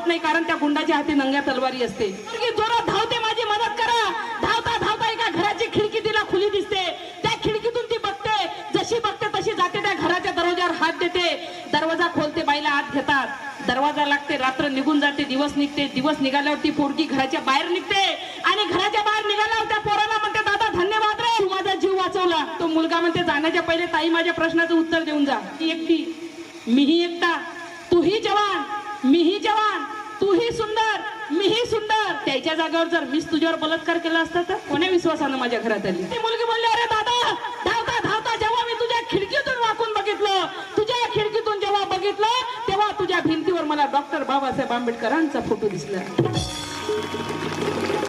नाही, कारण त्या गुंडाच्या हाती नंग्या तलवारी असते. मुलगी जोरात धावते, माझी मदत करा. धावता धावता एका घराची खिडकी तिला खुली दिसते. त्या खिडकीतून ती बघते, जशी बघते तशी जाते त्या घराच्या दरवाजावर हात देते. दरवाजा खोलते, बाईला आत घेतात. दरवाजा लागते, रात्र निघून जाते, दिवस निघते. दिवस निघाल्यावर ती पोरगी घराच्या बाहेर निघते आणि घराच्या बाहेर निघाल्यावर त्या पोराला म्हणते, दादा धन्यवाद रे, तू माझा जीव वाचवला. तो मुलगा म्हणते, जाण्याच्या पहिले ताई माझ्या प्रश्नाचं उत्तर देऊन जा. ती एकटी, मीही एकटा, तूही जवान, मीही जवान, तूही सुंदर, मीही सुंदर. त्याच्या जागेवर जर मीच तुझ्यावर बलात्कार केला असता तर कोण्या विश्वासानं माझ्या घरात आली. ती मुलगी बोलली, अरे दादा, धावता धावता जेव्हा मी तुझ्या खिडकीतून वाकून बघितलं, तुझ्या खिडकीतून जेव्हा बघितलं, तेव्हा तुझ्या भिंतीवर मला डॉक्टर बाबासाहेब आंबेडकरांचा फोटो दिसला.